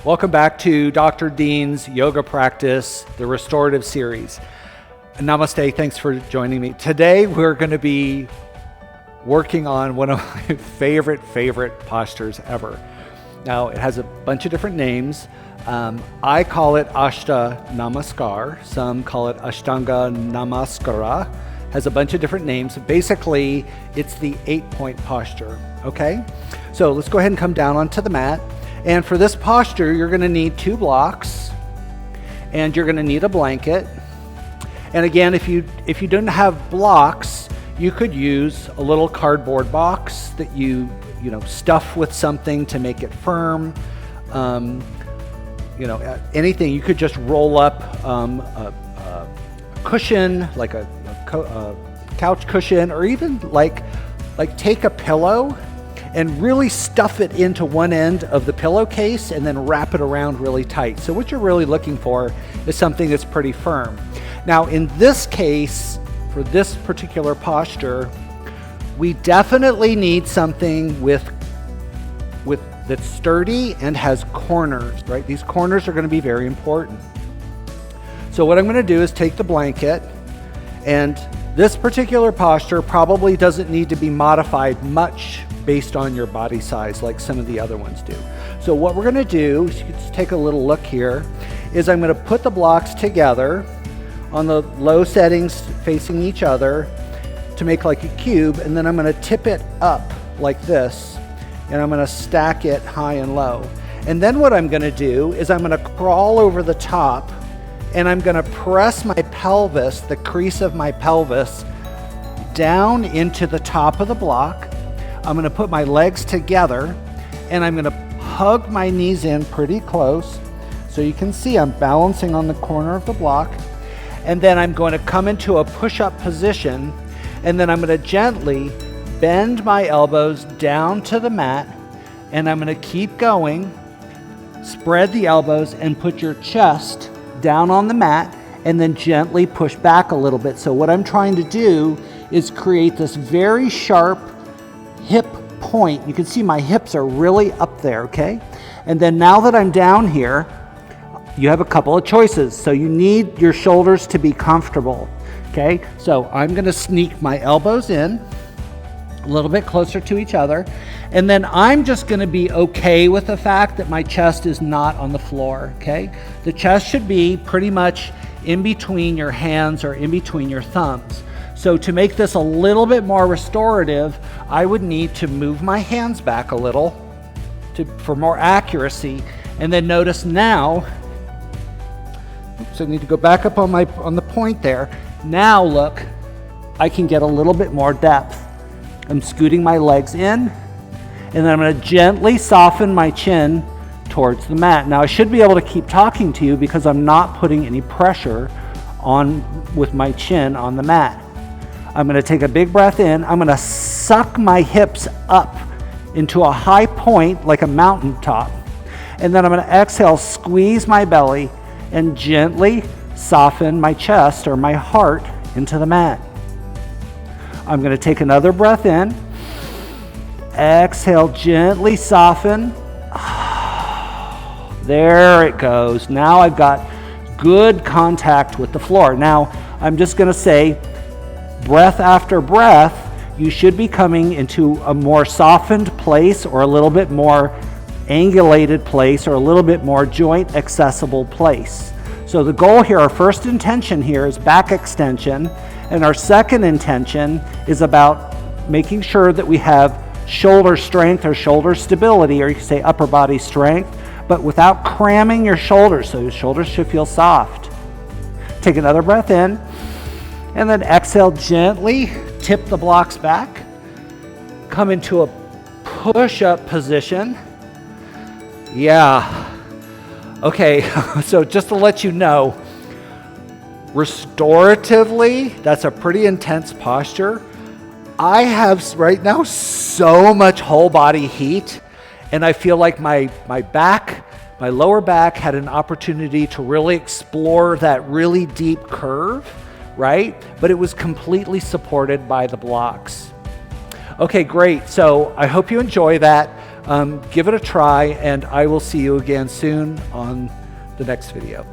Welcome back to Dr. Dean's yoga practice, the Restorative Series. Namaste, thanks for joining me. Today we're going to be working on one of my favorite postures ever. Now it has a bunch of different names. I call it Ashta Namascar. Some call it Ashtanga Namaskara. Has a bunch of different names. Basically, it's the 8-point posture, okay? So let's go ahead and come down onto the mat. And for this posture, you're going to need 2 blocks, and you're going to need a blanket. And again, if you don't have blocks, you could use a little cardboard box that you stuff with something to make it firm. Anything. You could just roll up a cushion, like a couch cushion, or even like take a pillow and really stuff it into one end of the pillowcase and then wrap it around really tight. So what you're really looking for is something that's pretty firm. Now in this case, for this particular posture, we definitely need something that's sturdy and has corners, right? These corners are going to be very important. So what I'm going to do is take the blanket, and this particular posture probably doesn't need to be modified much based on your body size like some of the other ones do. So what we're going to do, is you can just take a little look here, is I'm going to put the blocks together on the low settings facing each other to make like a cube, and then I'm going to tip it up like this, and I'm going to stack it high and low. And then what I'm going to do is I'm going to crawl over the top, and I'm going to press my pelvis, the crease of my pelvis, down into the top of the block. I'm going to put my legs together, and I'm going to hug my knees in pretty close. So you can see I'm balancing on the corner of the block. And then I'm going to come into a push-up position, and then I'm going to gently bend my elbows down to the mat, and I'm going to keep going. Spread the elbows and put your chest down on the mat, and then gently push back a little bit. So what I'm trying to do is create this very sharp hip point. You can see my hips are really up there, okay? And then now that I'm down here, you have a couple of choices. So you need your shoulders to be comfortable, okay? So I'm gonna sneak my elbows in a little bit closer to each other, and then I'm just gonna be okay with the fact that my chest is not on the floor, okay? The chest should be pretty much in between your hands or in between your thumbs. So to make this a little bit more restorative, I would need to move my hands back a little for more accuracy. And then notice now, oops, I need to go back up on the point there. Now look, I can get a little bit more depth. I'm scooting my legs in, and then I'm going to gently soften my chin towards the mat. Now I should be able to keep talking to you because I'm not putting any pressure on with my chin on the mat. I'm going to take a big breath in. I'm going to suck my hips up into a high point like a mountaintop. And then I'm going to exhale, squeeze my belly, and gently soften my chest or my heart into the mat. I'm going to take another breath in. Exhale, gently soften. There it goes. Now I've got good contact with the floor. Now I'm just going to say, breath after breath, you should be coming into a more softened place or a little bit more angulated place or a little bit more joint accessible place. So the goal here, our first intention here is back extension, and our second intention is about making sure that we have shoulder strength or shoulder stability, or you can say upper body strength, but without cramming your shoulders, so your shoulders should feel soft. Take another breath in. And then exhale, gently tip the blocks back. Come into a push-up position. Yeah. Okay, so just to let you know, restoratively, that's a pretty intense posture. I have right now so much whole body heat, and I feel like my back, my lower back had an opportunity to really explore that really deep curve, right? But it was completely supported by the blocks. Okay, great. So I hope you enjoy that. Give it a try, and I will see you again soon on the next video.